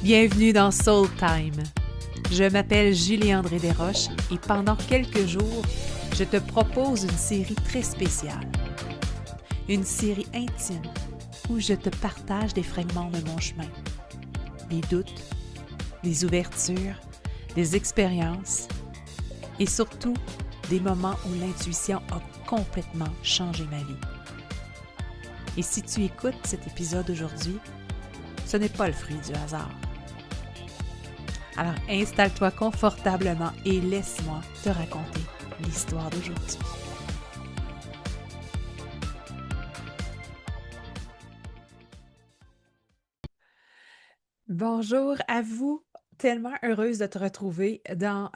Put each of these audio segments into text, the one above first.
Bienvenue dans Soul Time. Je m'appelle Julie-André Desroches et pendant quelques jours, je te propose une série très spéciale. Une série intime où je te partage des fragments de mon chemin. Des doutes, des ouvertures, des expériences et surtout des moments où l'intuition a complètement changé ma vie. Et si tu écoutes cet épisode aujourd'hui, ce n'est pas le fruit du hasard. Alors installe-toi confortablement et laisse-moi te raconter l'histoire d'aujourd'hui. Bonjour à vous, tellement heureuse de te retrouver dans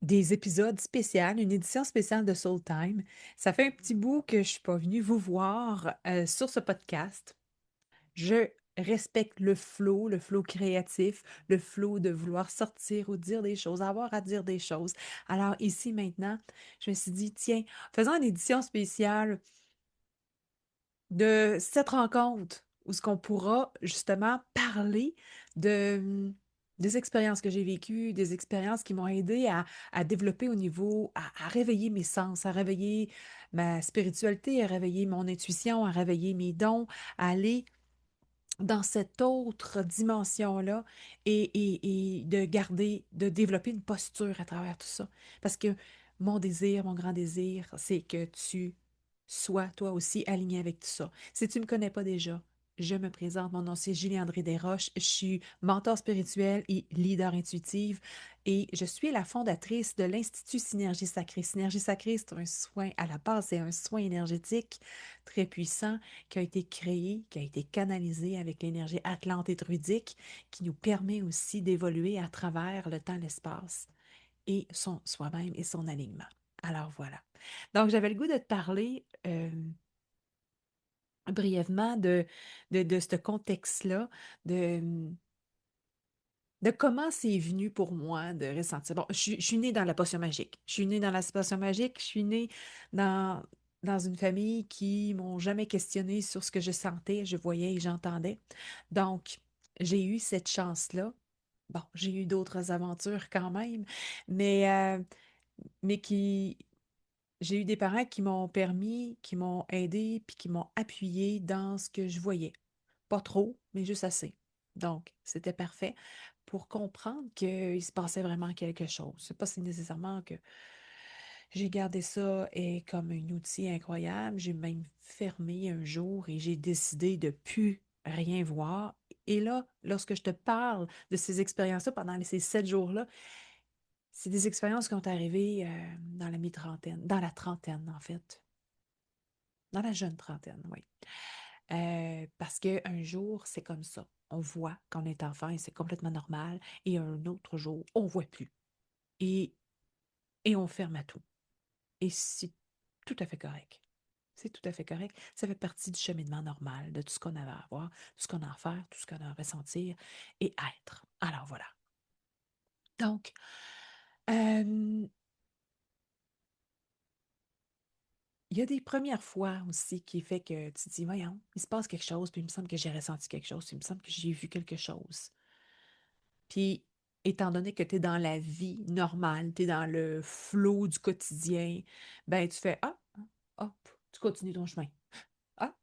des épisodes spéciaux, une édition spéciale de Soul Time. Ça fait un petit bout que je ne suis pas venue vous voir sur ce podcast. Je respecte le flow créatif, le flow de vouloir sortir ou dire des choses, avoir à dire des choses. Alors ici maintenant, je me suis dit, tiens, faisons une édition spéciale de cette rencontre où ce qu'on pourra justement parler de, des expériences que j'ai vécues, des expériences qui m'ont aidé à développer au niveau, à réveiller mes sens, à réveiller ma spiritualité, à réveiller mon intuition, à réveiller mes dons, à aller dans cette autre dimension-là et de garder, de développer une posture à travers tout ça. Parce que mon désir, mon grand désir, c'est que tu sois toi aussi aligné avec tout ça. Si tu ne me connais pas déjà, je me présente, mon nom c'est Julie-André Desroches, je suis mentor spirituel et leader intuitive et je suis la fondatrice de l'Institut Synergie Sacrée. Synergie Sacrée, c'est un soin, à la base, c'est un soin énergétique très puissant qui a été créé, qui a été canalisé avec l'énergie atlante et druidique, qui nous permet aussi d'évoluer à travers le temps, l'espace et son soi-même et son alignement. Alors voilà. Donc, j'avais le goût de te parler brièvement de ce contexte-là, de, de comment c'est venu pour moi de ressentir. Bon, je suis née dans la potion magique. Je suis née dans la potion magique. Je suis née dans, dans une famille qui m'ont jamais questionné sur ce que je sentais, je voyais et j'entendais. Donc, j'ai eu cette chance-là. Bon, j'ai eu d'autres aventures quand même, mais, euh, mais qui, j'ai eu des parents qui m'ont permis, qui m'ont aidé, puis qui m'ont appuyé dans ce que je voyais. Pas trop, mais juste assez. Donc, c'était parfait pour comprendre qu'il se passait vraiment quelque chose. C'est pas si nécessairement que j'ai gardé ça et comme un outil incroyable. J'ai même fermé un jour et j'ai décidé de plus rien voir. Et là, lorsque je te parle de ces expériences-là pendant ces 7 jours-là, c'est des expériences qui ont arrivé dans la mi-trentaine, dans la trentaine en fait, dans la jeune trentaine, oui. Parce qu'un jour, c'est comme ça. On voit quand on est enfant et c'est complètement normal. Et un autre jour, on ne voit plus. Et, et on ferme à tout. Et c'est tout à fait correct. C'est tout à fait correct. Ça fait partie du cheminement normal, de tout ce qu'on avait à voir, tout ce qu'on a à faire, tout ce qu'on a à ressentir et être. Alors voilà. Donc, euh, il y a des premières fois aussi qui fait que tu te dis, voyons, il se passe quelque chose, puis il me semble que j'ai ressenti quelque chose, puis il me semble que j'ai vu quelque chose. Puis, étant donné que tu es dans la vie normale, tu es dans le flot du quotidien, ben tu fais ah, hop, tu continues ton chemin. Ah,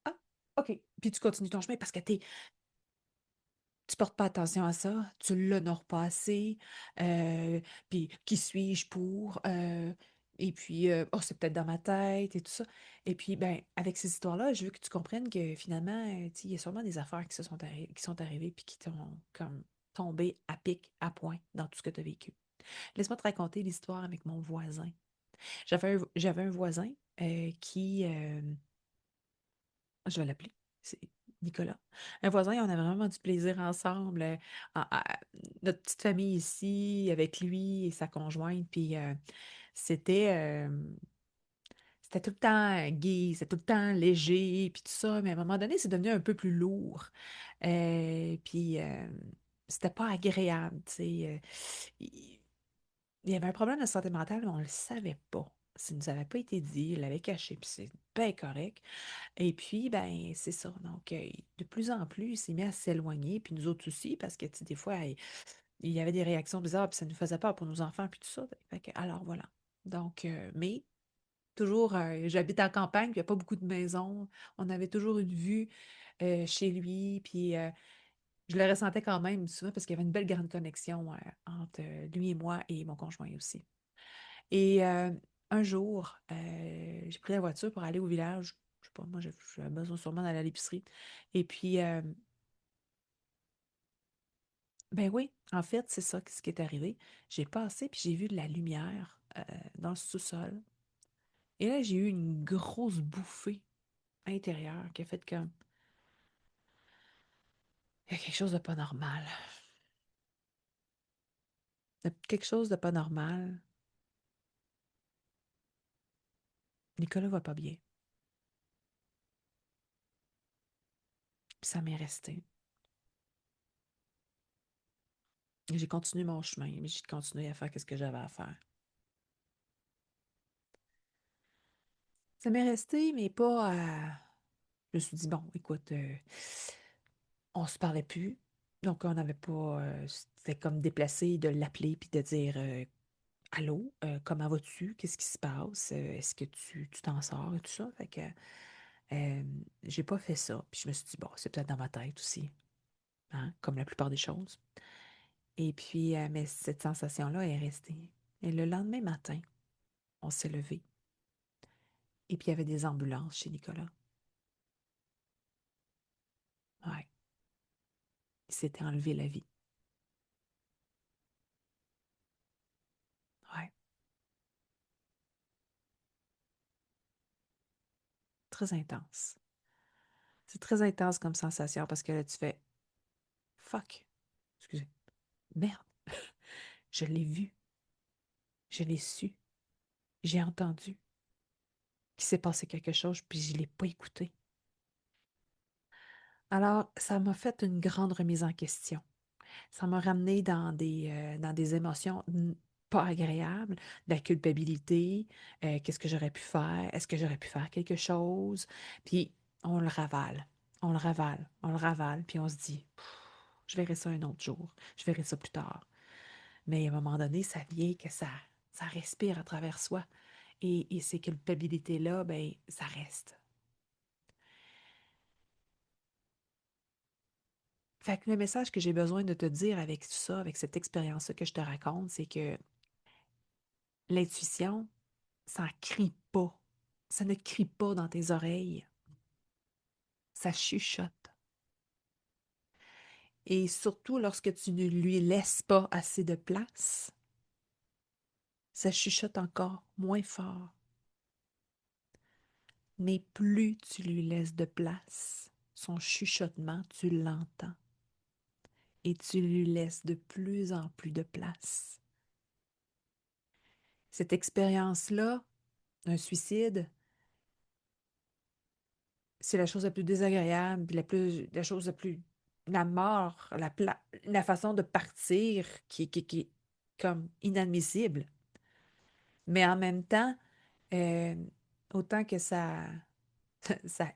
ah, OK. Puis tu continues ton chemin parce que tu portes pas attention à ça, tu l'honores pas assez, puis qui suis-je pour, et puis, oh, c'est peut-être dans ma tête et tout ça. Et puis, ben, avec ces histoires-là, je veux que tu comprennes que finalement, tu sais, il y a sûrement des affaires qui sont arrivées puis qui t'ont comme tombé à pic, à point dans tout ce que tu as vécu. Laisse-moi te raconter l'histoire avec mon voisin. J'avais un voisin qui, je vais l'appeler, c'est Nicolas. Un voisin, on avait vraiment du plaisir ensemble. Notre petite famille ici, avec lui et sa conjointe, puis c'était c'était tout le temps gai, c'était tout le temps léger, puis tout ça, mais à un moment donné, c'est devenu un peu plus lourd. Puis c'était pas agréable, tu sais. Il y avait un problème de santé mentale, mais on le savait pas. Ça ne nous avait pas été dit, il l'avait caché, puis c'est bien correct. Et puis, ben, c'est ça. Donc, de plus en plus, il s'est mis à s'éloigner, puis nous autres aussi, parce que, tu sais, des fois, il y avait des réactions bizarres, puis ça nous faisait peur pour nos enfants, puis tout ça. Fait que, alors, voilà. Donc, mais toujours, j'habite en campagne, puis il n'y a pas beaucoup de maisons. On avait toujours une vue chez lui, puis je le ressentais quand même souvent parce qu'il y avait une belle grande connexion entre lui et moi et mon conjoint aussi. Et un jour, j'ai pris la voiture pour aller au village. Je sais pas, moi, j'avais besoin sûrement d'aller à l'épicerie. Et puis, ben oui, en fait, c'est ça ce qui est arrivé. J'ai passé, puis j'ai vu de la lumière dans le sous-sol. Et là, j'ai eu une grosse bouffée intérieure qui a fait comme, il y a quelque chose de pas normal. Quelque chose de pas normal. Nicolas va pas bien. Puis ça m'est resté. J'ai continué mon chemin, mais j'ai continué à faire ce que j'avais à faire. Ça m'est resté, mais pas à... Je me suis dit, bon, écoute, on se parlait plus. Donc, on n'avait pas... c'était comme déplacé de l'appeler puis de dire, allô, comment vas-tu? Qu'est-ce qui se passe? Est-ce que tu t'en sors et tout ça? Fait que euh, j'ai pas fait ça. Puis je me suis dit, bon, c'est peut-être dans ma tête aussi, hein, comme la plupart des choses. Et puis, mais cette sensation-là est restée. Et le lendemain matin, on s'est levé. Et puis, il y avait des ambulances chez Nicolas. Ouais, il s'était enlevé la vie. Ouais, très intense. C'est très intense comme sensation parce que là, tu fais fuck, excusez, merde, je l'ai vu, je l'ai su, j'ai entendu qu'il s'est passé quelque chose, puis je ne l'ai pas écouté. Alors, ça m'a fait une grande remise en question. Ça m'a ramené dans des émotions pas agréables, de la culpabilité, qu'est-ce que j'aurais pu faire, est-ce que j'aurais pu faire quelque chose, puis on le ravale, on le ravale, on le ravale, puis on se dit, pff, je verrai ça un autre jour, je verrai ça plus tard. Mais à un moment donné, ça vient que ça respire à travers soi. Et ces culpabilités-là, ben, ça reste. Fait que le message que j'ai besoin de te dire avec tout ça, avec cette expérience-là que je te raconte, c'est que l'intuition, ça crie pas. Ça ne crie pas dans tes oreilles. Ça chuchote. Et surtout lorsque tu ne lui laisses pas assez de place, ça chuchote encore moins fort. Mais plus tu lui laisses de place, son chuchotement, tu l'entends. Et tu lui laisses de plus en plus de place. Cette expérience-là, un suicide, c'est la chose la plus désagréable, puis la chose la plus, la mort, la façon de partir qui est comme inadmissible. Mais en même temps, euh, autant que ça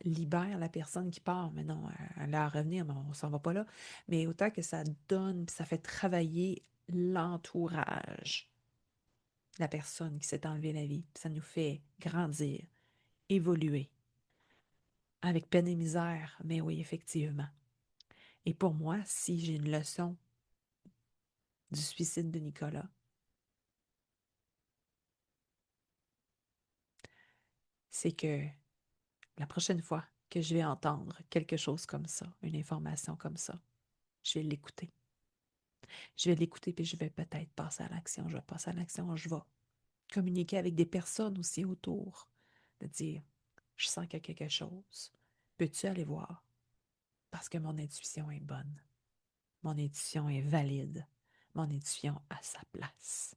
libère la personne qui part, mais non, elle a à revenir, mais on s'en va pas là, mais autant que ça donne, puis ça fait travailler l'entourage de la personne qui s'est enlevé la vie, puis ça nous fait grandir, évoluer, avec peine et misère, mais oui, effectivement. Et pour moi, si j'ai une leçon du suicide de Nicolas, c'est que la prochaine fois que je vais entendre quelque chose comme ça, une information comme ça, je vais l'écouter. Je vais l'écouter, puis je vais peut-être passer à l'action. Je vais passer à l'action, je vais communiquer avec des personnes aussi autour, de dire, je sens qu'il y a quelque chose. Peux-tu aller voir? Parce que mon intuition est bonne. Mon intuition est valide. Mon intuition a sa place.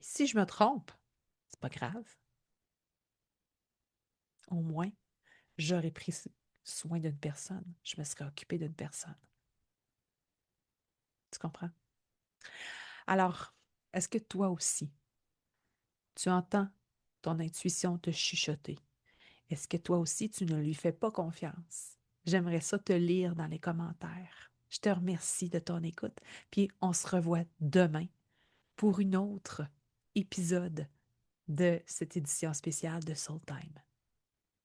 Si je me trompe, c'est pas grave. Au moins, j'aurais pris soin d'une personne. Je me serais occupée d'une personne. Tu comprends? Alors, est-ce que toi aussi, tu entends ton intuition te chuchoter? Est-ce que toi aussi, tu ne lui fais pas confiance? J'aimerais ça te lire dans les commentaires. Je te remercie de ton écoute, puis on se revoit demain pour une autre épisode de cette édition spéciale de Soul Time.